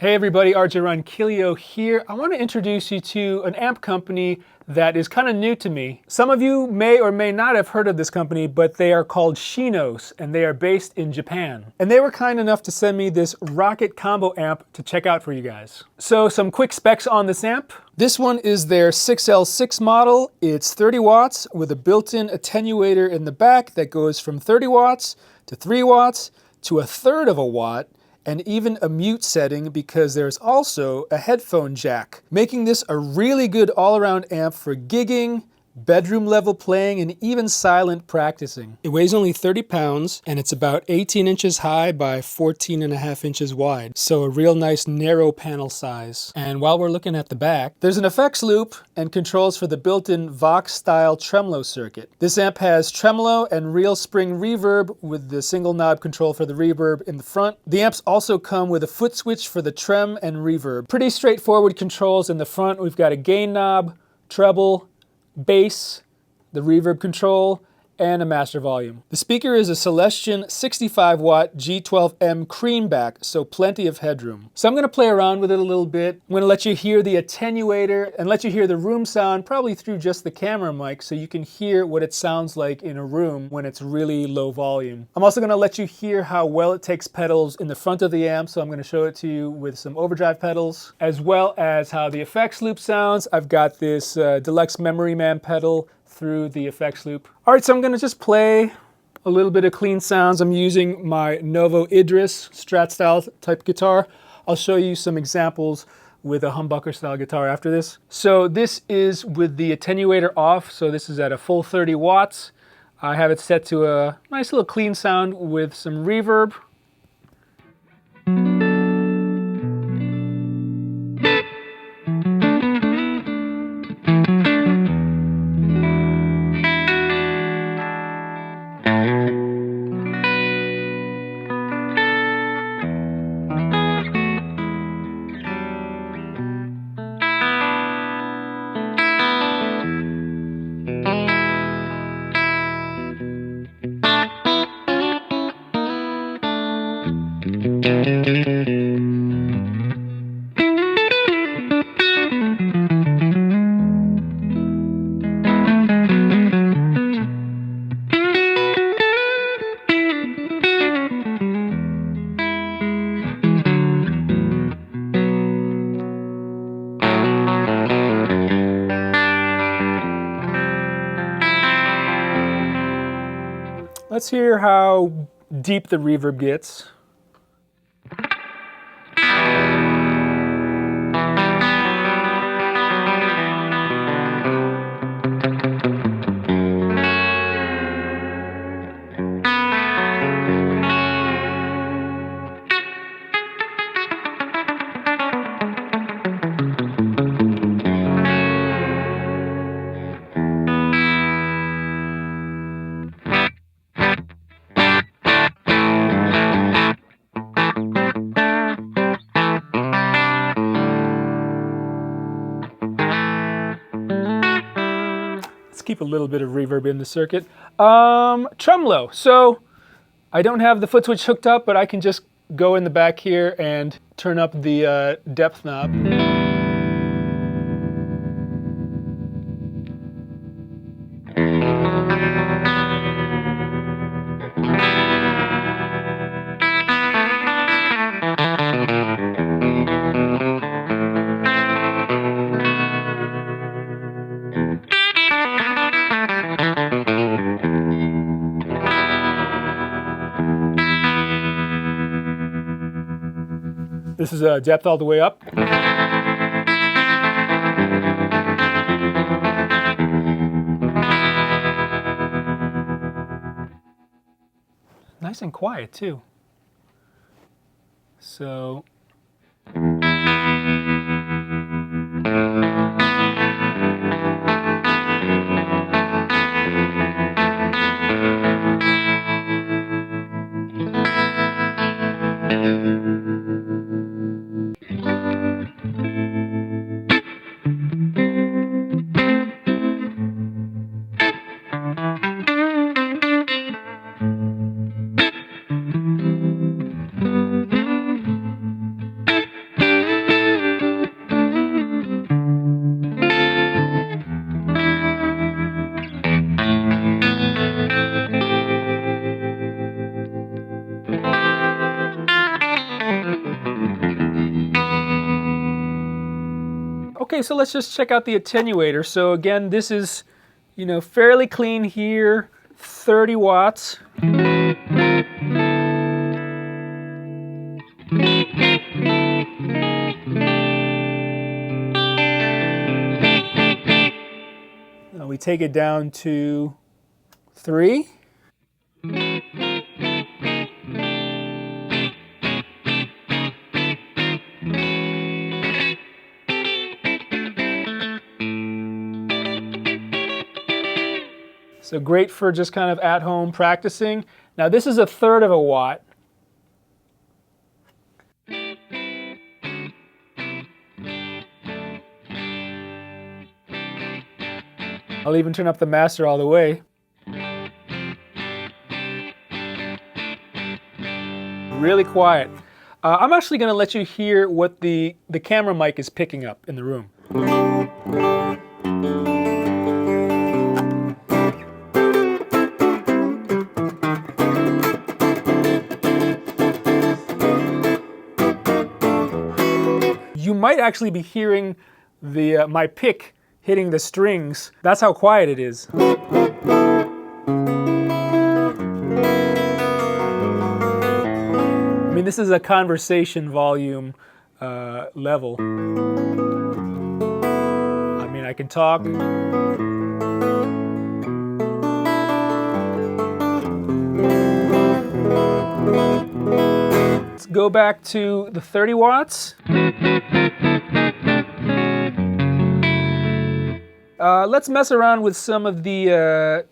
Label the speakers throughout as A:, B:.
A: Hey everybody, RJ Ronquillo here. I want to introduce you to an amp company that is kind of new to me. Some of you may or may not have heard of this company, but they are called Shinos and they are based in Japan. And they were kind enough to send me this Rocket Combo amp to check out for you guys. So some quick specs on this amp. This one is their 6L6 model. It's 30 watts with a built-in attenuator in the back that goes from 30 watts to 3 watts to 1/3 of a watt, and even a mute setting because there's also a headphone jack, making this a really good all-around amp for gigging, bedroom level playing, and even silent practicing. It weighs only 30 pounds and it's about 18 inches high by 14.5 inches wide, so a real nice narrow panel size. And while we're looking at the back, there's an effects loop and controls for the built-in Vox style tremolo circuit. This amp has tremolo and real spring reverb with the single knob control for the reverb in the front. The amps also come with a foot switch for the trem and reverb. Pretty straightforward controls in the front. We've got a gain knob, treble, bass, the reverb control, and a master volume. The speaker is a Celestion 65 watt G12M creamback, so plenty of headroom. So I'm going to play around with it a little bit. I'm going to let you hear the attenuator and let you hear the room sound probably through just the camera mic so you can hear what it sounds like in a room when it's really low volume. I'm also going to let you hear how well it takes pedals in the front of the amp, so I'm going to show it to you with some overdrive pedals, as well as how the effects loop sounds. I've got this Deluxe Memory Man pedal through the effects loop. All right, so I'm gonna just play a little bit of clean sounds. I'm using my Novo Idris Strat style type guitar. I'll show you some examples with a humbucker style guitar after this. So this is with the attenuator off, so this is at a full 30 watts. I have it set to a nice little clean sound with some reverb. Let's hear how deep the reverb gets. Keep a little bit of reverb in the circuit. Tremolo. So I don't have the foot switch hooked up, but I can just go in the back here and turn up the depth knob. This is a depth all the way up. Nice and quiet too. So Okay, so let's just check out the attenuator. So again, this is, you know, fairly clean here, 30 watts. Now we take it down to 3. So great for just kind of at home practicing. Now this is 1/3 of a watt. I'll even turn up the master all the way. Really quiet. I'm actually going to let you hear what the camera mic is picking up in the room. You might actually be hearing my pick hitting the strings. That's how quiet it is. I mean, this is a conversation volume level. I mean, I can talk. Let's go back to the 30 watts. Let's mess around with some of the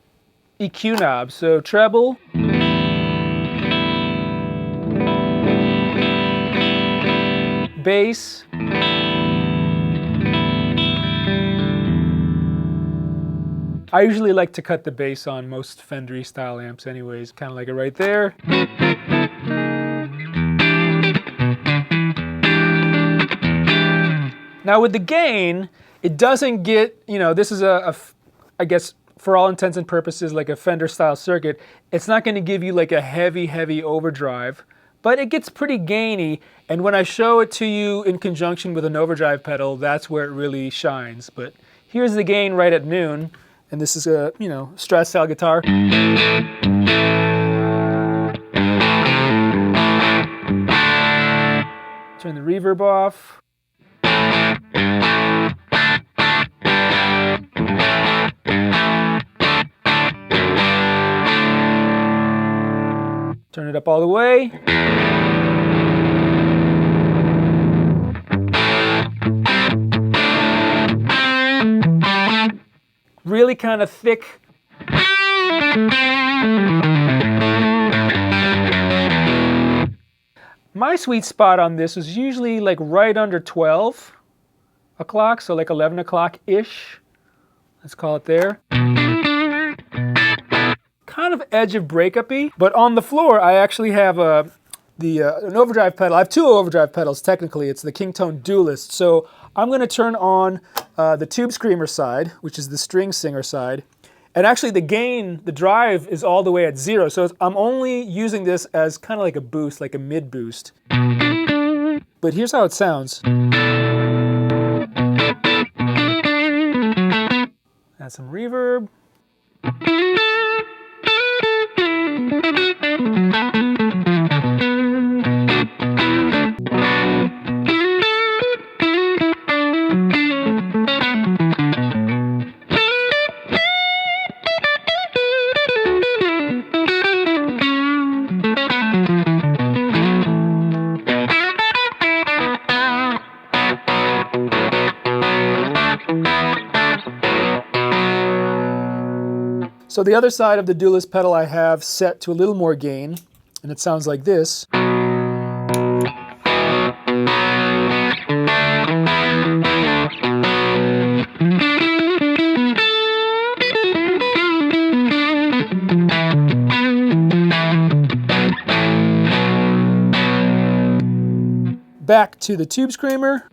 A: EQ knobs. So treble, bass, I usually like to cut the bass on most Fender style amps anyways, kind of like it right there. Now with the gain, it doesn't get, you know, this is I guess for all intents and purposes like a Fender style circuit. It's not going to give you like a heavy overdrive, but it gets pretty gainy, and when I show it to you in conjunction with an overdrive pedal, that's where it really shines. But here's the gain right at noon, and this is a, you know, Strat style guitar. Turn the reverb off. Turn it up all the way. Really kind of thick. My sweet spot on this is usually like right under 12 o'clock, so like 11 o'clock-ish. Let's call it there. Kind of edge of breakup-y, but on the floor I actually have an overdrive pedal. I have 2 overdrive pedals technically. It's the Kingtone Duelist. So I'm going to turn on the Tube Screamer side, which is the string singer side. And actually the gain, the drive, is all the way at 0. So I'm only using this as kind of like a boost, like a mid boost. But here's how it sounds. Add some reverb. So the other side of the Duelist pedal I have set to a little more gain, and it sounds like this. Back to the Tube Screamer.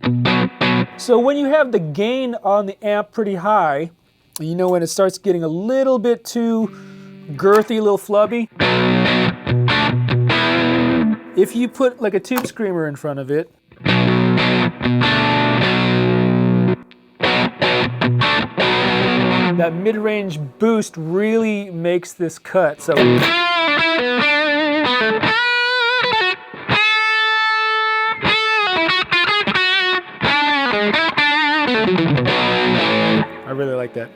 A: So when you have the gain on the amp pretty high, you know when it starts getting a little bit too girthy, a little flubby, if you put like a Tube Screamer in front of it, that mid-range boost really makes this cut. So I really like that.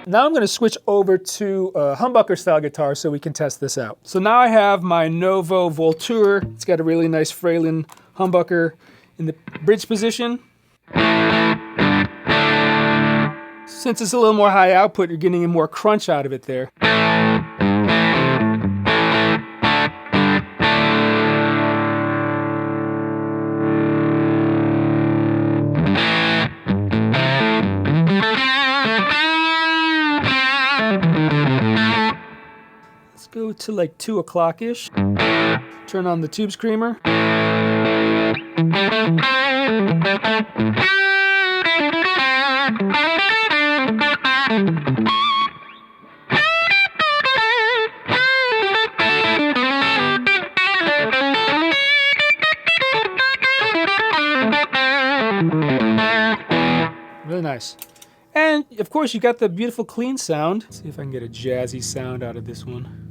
A: Now I'm going to switch over to a humbucker style guitar so we can test this out. So now I have my Novo Volture. It's got a really nice Fralin humbucker in the bridge position. Since it's a little more high output, you're getting more crunch out of it there. Let's go to like 2 o'clock-ish. Turn on the tube screamer. Really nice. And of course you got the beautiful clean sound. Let's see if I can get a jazzy sound out of this one.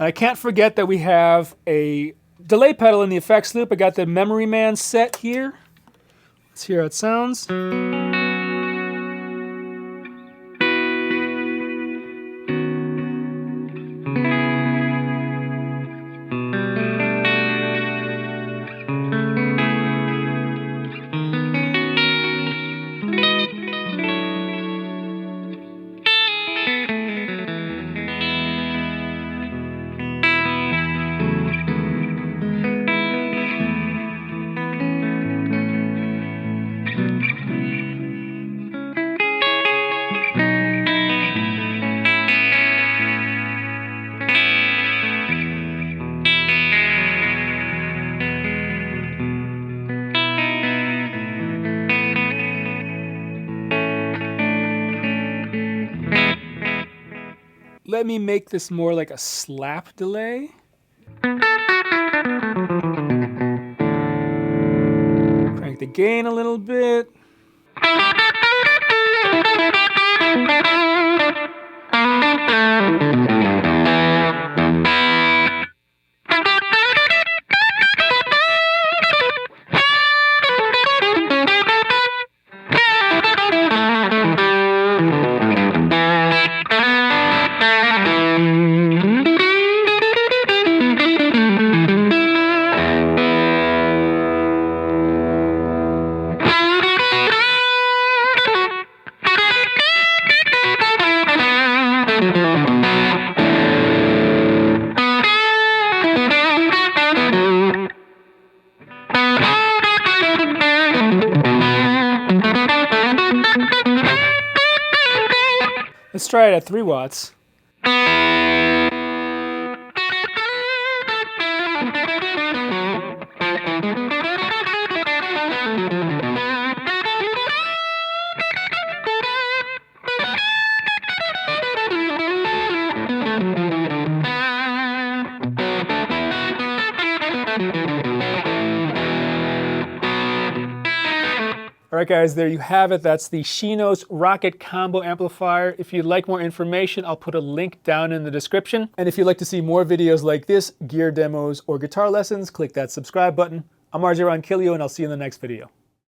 A: I can't forget that we have a delay pedal in the effects loop. I got the Memory Man set here. Let's hear how it sounds. Let me make this more like a slap delay. Crank the gain a little bit. Let's try it at 3 watts. All right, guys, there you have it. That's the Shinos Rocket Combo amplifier. If you'd like more information, I'll put a link down in the description. And if you'd like to see more videos like this, gear demos, or guitar lessons, click that subscribe button. I'm RJ Ronquillo, and I'll see you in the next video.